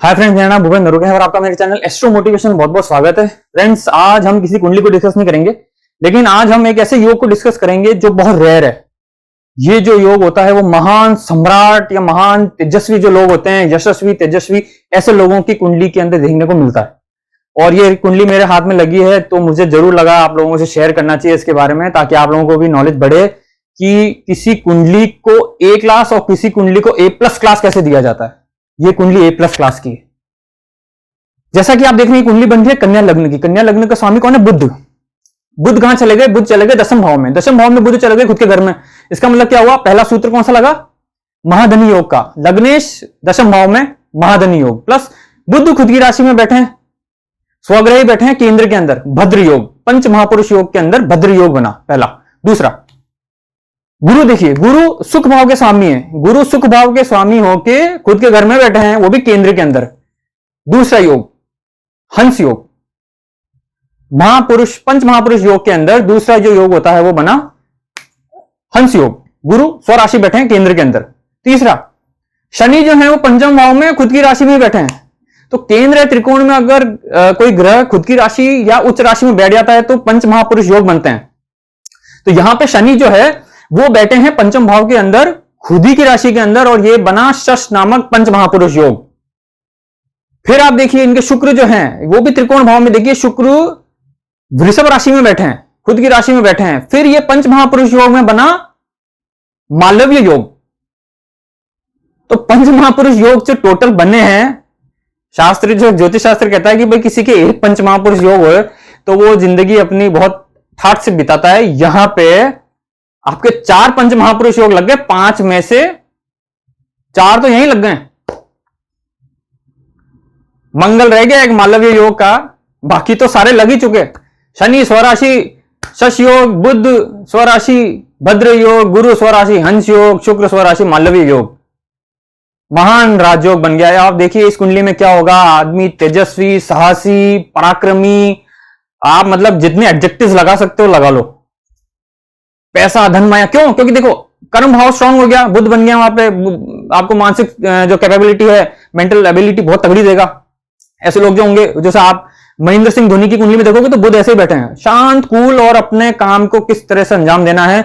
Hi friends, मेरा नाम भूपेंद्र नरूका है और आपका मेरे चैनल एस्ट्रो मोटिवेशन बहुत बहुत स्वागत है। फ्रेंड्स, आज हम किसी कुंडली को डिस्कस नहीं करेंगे, लेकिन आज हम एक ऐसे योग को डिस्कस करेंगे जो बहुत रेयर है। ये जो योग होता है वो महान सम्राट या महान तेजस्वी जो लोग होते हैं, यशस्वी तेजस्वी, ऐसे लोगों की कुंडली के अंदर देखने को मिलता है। और ये कुंडली मेरे हाथ में लगी है तो मुझे जरूर लगा आप लोगों से शेयर करना चाहिए इसके बारे में, ताकि आप लोगों को भी नॉलेज बढ़े कि किसी कुंडली को ए क्लास और किसी कुंडली को ए प्लस क्लास कैसे दिया जाता है। ये कुंडली ए प्लस क्लास की है। जैसा कि आप देख रहे हैं, कुंडली बन रही है कन्या लग्न की। कन्या लग्न का स्वामी कौन है? बुध। बुध कहां चले गए? बुध चले गए दशम भाव में। दशम भाव में बुध चले गए खुद के घर में। इसका मतलब क्या हुआ? पहला सूत्र कौन सा लगा? महाधनी योग का। लग्नेश दशम भाव में महाधनी योग प्लस बुध खुद की राशि में बैठे हैं, स्वग्रही बैठे हैं केंद्र के अंदर, भद्र योग, पंच महापुरुष योग के अंदर भद्र योग बना पहला। दूसरा, गुरु देखिए, गुरु सुख भाव के स्वामी है। गुरु सुख भाव के स्वामी होके खुद के घर में बैठे हैं, वो भी केंद्र के अंदर। दूसरा योग हंस योग, महापुरुष पंच महापुरुष योग के अंदर दूसरा जो योग होता है वो बना हंस योग। गुरु स्वराशि बैठे हैं केंद्र के अंदर। तीसरा, शनि जो है वो पंचम भाव में खुद की राशि में बैठे हैं। तो केंद्र त्रिकोण में अगर कोई ग्रह खुद की राशि या उच्च राशि में बैठ जाता है तो पंच महापुरुष योग बनते हैं। तो यहां पे शनि जो है वो बैठे हैं पंचम भाव के अंदर खुद ही की राशि के अंदर, और ये बना शश नामक पंच महापुरुष योग। फिर आप देखिए इनके शुक्र जो हैं वो भी त्रिकोण भाव में। देखिए शुक्र वृषभ राशि में बैठे हैं, खुद की राशि में बैठे हैं। फिर ये पंच महापुरुष योग में बना मालव्य योग। तो पंच महापुरुष योग जो टोटल बने हैं, शास्त्र जो ज्योतिष शास्त्र कहता है कि भाई किसी के एक पंच महापुरुष योग हो तो वो जिंदगी अपनी बहुत ठाठ से बिताता है। यहां पे आपके 4 पंच महापुरुष योग लग गए, 5 में से 4 तो यहीं लग गए। मंगल रह गया एक मालव्य योग का, बाकी तो सारे लग ही चुके। शनि स्वराशि शश योग, बुध स्वराशि भद्र योग, गुरु स्वराशि हंस योग, शुक्र स्वराशि मालव्य योग। महान राजयोग बन गया है। आप देखिए इस कुंडली में क्या होगा। आदमी तेजस्वी, साहसी, पराक्रमी, आप मतलब जितने एडजेक्टिव्स लगा सकते हो लगा लो। पैसा, धन, माया। क्यों? क्योंकि देखो कर्म भाव स्ट्रांग हो गया, बुध बन गया वहां पे। आपको मानसिक जो कैपेबिलिटी है, मेंटल एबिलिटी बहुत तगड़ी देगा। ऐसे लोग जो होंगे, जैसे आप महेंद्र सिंह धोनी की कुंडली में देखोगे तो बुध ऐसे ही बैठे हैं, शांत, कूल, और अपने काम को किस तरह से अंजाम देना है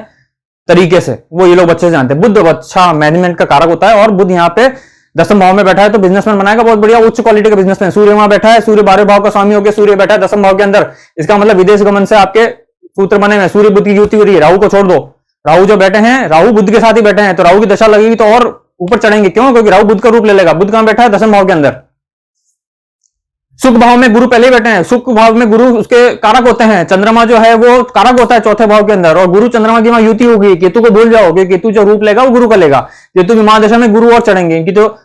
तरीके से वो ये लोग अच्छे से जानते हैं। बुध अच्छा मैनेजमेंट का कारक होता है, और बुध यहाँ पे दसम भाव में बैठा है तो बिजनेसमैन बनाएगा, बहुत बढ़िया उच्च क्वालिटी का बिजनेसमैन। सूर्य वहां बैठा है, सूर्य 12 भाव का स्वामी होकर सूर्य बैठा है दसम भाव के अंदर। इसका मतलब विदेश गमन से आपके सूत्र बने हुए। सूर्य बुध की युति हो रही है। राहु को छोड़ दो, राहु जो बैठे हैं, राहु बुध के साथ ही बैठे हैं, तो राहु की दशा लगेगी तो और ऊपर चढ़ेंगे। क्यों? क्योंकि राहु बुध का रूप ले लेगा। बुध कहां बैठा है? दसम भाव के अंदर। सुख भाव में गुरु पहले ही बैठे हैं। सुख भाव में गुरु उसके कारक होते हैं। चंद्रमा जो है वो कारक होता है चौथे भाव के अंदर, और गुरु चंद्रमा की वहां युति होगी। केतु को भूल जाओ कि केतु जो रूप लेगा वो गुरु का लेगा। केतु की महादशा में गुरु और चढ़ेंगे। इनकी जो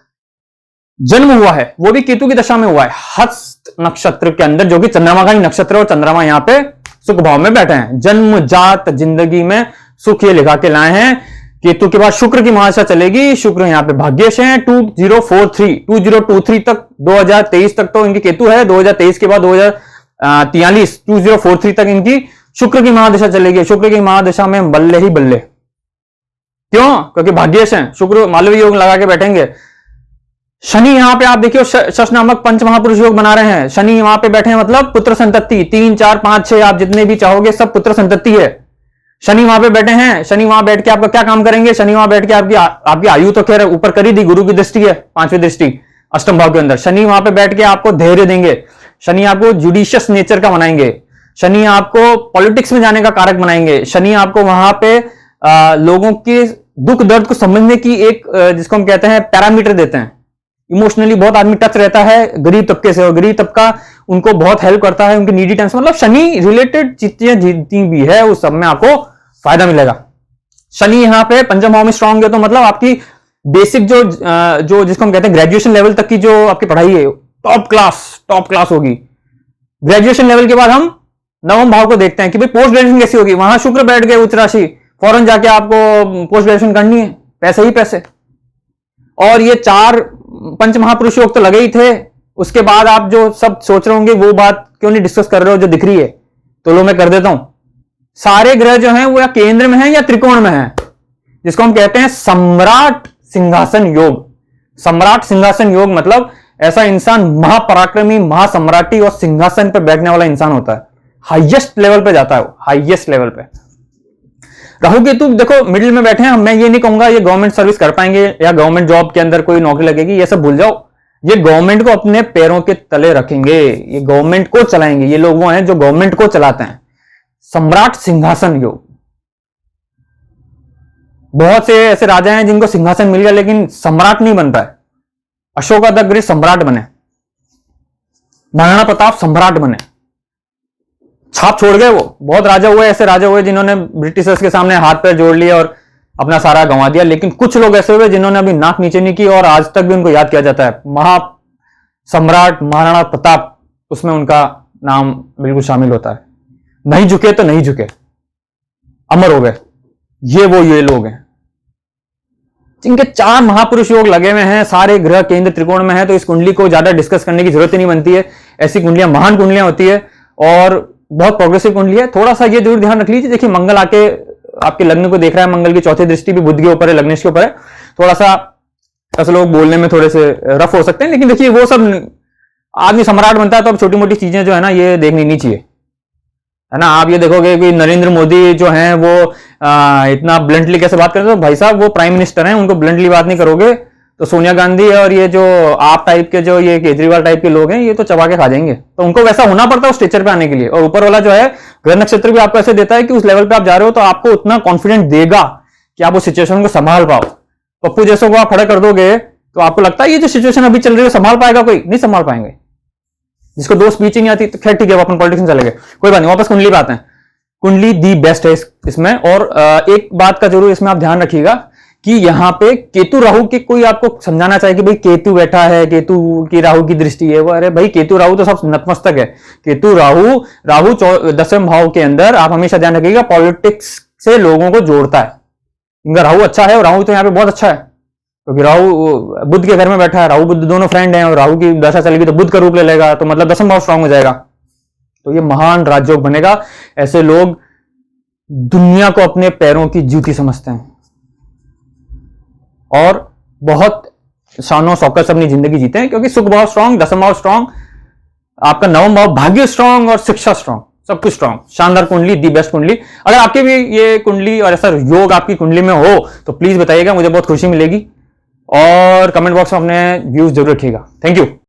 जन्म हुआ है वो भी केतु की दशा में हुआ है, हस्त नक्षत्र के अंदर, जो कि चंद्रमा का ही नक्षत्र है, और चंद्रमा यहाँ पे सुख भाव में बैठे हैं। जन्म जात जिंदगी में सुख ये लिखा के लाए हैं। केतु के बाद शुक्र की महादशा चलेगी। शुक्र यहाँ पे भाग्यश है 2023 तक, 2023 तक तो इनकी केतु है। 2023 के बाद 2043 तक इनकी शुक्र की महादशा चलेगी। शुक्र की महादशा में बल्ले ही बल्ले। क्यों? क्योंकि भाग्यश है, शुक्र मालवीय योग लगा के बैठेंगे। शनि यहां पे आप देखिए शश नामक पंच महापुरुष योग बना रहे हैं। शनि वहां पे बैठे हैं, मतलब पुत्र संतति। 3, 4, 5, 6 आप जितने भी चाहोगे सब पुत्र संतति है। शनि वहां पे बैठे हैं। शनि वहां बैठ के आपका क्या काम करेंगे? शनि वहां बैठ के आपकी आयु तो खैर ऊपर कर ही दी, गुरु की दृष्टि है, 5वीं दृष्टि अष्टम भाव के अंदर। शनि वहां पे बैठ के आपको धैर्य देंगे। शनि आपको जुडिशियस नेचर का बनाएंगे। शनि आपको पॉलिटिक्स में जाने का कारक बनाएंगे। शनि आपको वहां पे लोगों के दुख दर्द को समझने की एक जिसको हम कहते हैं पैरामीटर देते हैं। इमोशनली बहुत आदमी टच रहता है गरीब तबके से, और गरीब तबका उनको बहुत हेल्प करता है, उनकी नीडी टाइम्स। मतलब शनि रिलेटेड चीजें जितनी भी है उस सब में आपको फायदा मिलेगा। शनि यहाँ पे पंचम भाव में स्ट्रांग है, तो मतलब आपकी बेसिक जो जिसको हम कहते हैं ग्रेजुएशन लेवल तक की जो आपकी पढ़ाई है टॉप क्लास होगी। ग्रेजुएशन लेवल के बाद हम नवम भाव को देखते हैं कि भाई पोस्ट ग्रेजुएशन कैसी होगी। वहां शुक्र बैठ गए उच्च राशि, फौरन जाके आपको पोस्ट ग्रेजुएशन करनी है, पैसे ही पैसे। और ये 4 पंच महापुरुष योग तो लगे ही थे। उसके बाद आप जो सब सोच रहे होंगे वो बात क्यों नहीं डिस्कस कर रहे हो जो दिख रही है, तो लो मैं कर देता हूं। सारे ग्रह जो हैं वो या केंद्र में हैं या त्रिकोण में हैं, जिसको हम कहते हैं सम्राट सिंहासन योग। सम्राट सिंहासन योग मतलब ऐसा इंसान महापराक्रमी, महासम्राटी और सिंहासन पर बैठने वाला इंसान होता है। हाईएस्ट लेवल पे जाता है वो, हाईएस्ट लेवल पे। राहु केतु देखो मिडिल में बैठे हैं, मैं ये नहीं कहूंगा ये गवर्नमेंट सर्विस कर पाएंगे या गवर्नमेंट जॉब के अंदर कोई नौकरी लगेगी, ये सब भूल जाओ। ये गवर्नमेंट को अपने पैरों के तले रखेंगे, ये गवर्नमेंट को चलाएंगे। ये लोग वो हैं जो गवर्नमेंट को चलाते हैं। सम्राट सिंहासन योग। बहुत से ऐसे राजा हैं जिनको सिंहासन मिल गया लेकिन सम्राट नहीं बन पाए। अशोका द ग्रेट सम्राट बने, महाराणा प्रताप सम्राट बने, छाप छोड़ गए वो। बहुत राजा हुए, ऐसे राजा हुए जिन्होंने ब्रिटिशर्स के सामने हाथ पैर जोड़ लिए और अपना सारा गंवा दिया, लेकिन कुछ लोग ऐसे हुए जिन्होंने अभी नाक नीचे नहीं की और आज तक भी उनको याद किया जाता है। महा सम्राट महाराणा प्रताप, उसमें उनका नाम बिल्कुल शामिल होता है। नहीं झुके तो नहीं झुके, अमर हो गए। ये लोग हैं जिनके 4 महापुरुष योग लगे हुए हैं, सारे ग्रह केंद्र त्रिकोण में है, तो इस कुंडली को ज्यादा डिस्कस करने की जरूरत ही नहीं बनती है। ऐसी कुंडलियां महान कुंडलियां होती है और बहुत प्रोग्रेसिव कुंडली है। थोड़ा सा ये जरूर ध्यान रख लीजिए, देखिए मंगल आके आपके लग्न को देख रहा है, मंगल की चौथी दृष्टि भी बुध के ऊपर है, लग्नेश के ऊपर है। थोड़ा सा ऐसे लोग बोलने में थोड़े से रफ हो सकते हैं, लेकिन देखिए वो सब आदमी सम्राट बनता है तो अब छोटी मोटी चीजें जो है ना ये देखनी नहीं चाहिए, है ना। आप ये देखोगे कि नरेंद्र मोदी जो हैं वो इतना ब्लंटली कैसे बात करते हैं, तो भाई साहब वो प्राइम मिनिस्टर हैं, उनको ब्लंटली बात नहीं करोगे तो सोनिया गांधी और ये जो आप टाइप के जो ये केजरीवाल टाइप के लोग हैं ये तो चबा के खा जाएंगे। तो उनको वैसा होना पड़ता है उस स्टेचर पे आने के लिए। और ऊपर वाला जो है ग्रह नक्षत्र भी आपको ऐसे देता है कि उस लेवल पे आप जा रहे हो तो आपको उतना कॉन्फिडेंट देगा कि आप उस सिचुएशन को संभाल पाओ। पप्पू जैसों को आप खड़े कर दोगे तो आपको लगता है ये जो सिचुएशन अभी चल रही है संभाल पाएगा कोई? नहीं संभाल पाएंगे। जिसको 2 स्पीच ही नहीं आती तो खैर ठीक है, वो अपन पॉलिटिक्स में चले गए, कोई बात नहीं। वापस कुंडली पे आते हैं। कुंडली दी बेस्ट है इसमें। और एक बात का जरूर इसमें आप ध्यान रखिएगा कि यहाँ पे केतु राहु के कोई आपको समझाना चाहिए कि भाई केतु बैठा है, केतु की राहु की दृष्टि है वो, अरे भाई केतु राहु तो सब नतमस्तक है। केतु राहु 10वें भाव के अंदर आप हमेशा ध्यान रखिएगा पॉलिटिक्स से लोगों को जोड़ता है। इनका राहु अच्छा है और राहु तो यहाँ पे बहुत अच्छा है क्योंकि राहु बुध के घर में बैठा है। राहु बुध दोनों फ्रेंड हैं और राहु की दशा चलेगी तो बुध का रूप ले लेगा, तो मतलब 10वां भाव स्ट्रांग हो जाएगा, तो ये महान राजयोग बनेगा। ऐसे लोग दुनिया को अपने पैरों की जूती समझते हैं और बहुत शानो शौकत से अपनी जिंदगी जीते हैं क्योंकि सुख भाव स्ट्रांग, 10वां भाव स्ट्रांग, आपका 9वां भाव भाग्य स्ट्रांग और शिक्षा स्ट्रांग, सब कुछ स्ट्रांग। शानदार कुंडली, दी बेस्ट कुंडली। अगर आपके भी ये कुंडली और ऐसा योग आपकी कुंडली में हो तो प्लीज बताइएगा, मुझे बहुत खुशी मिलेगी और कमेंट बॉक्स में अपने व्यूज जरूर रखिएगा। Thank you.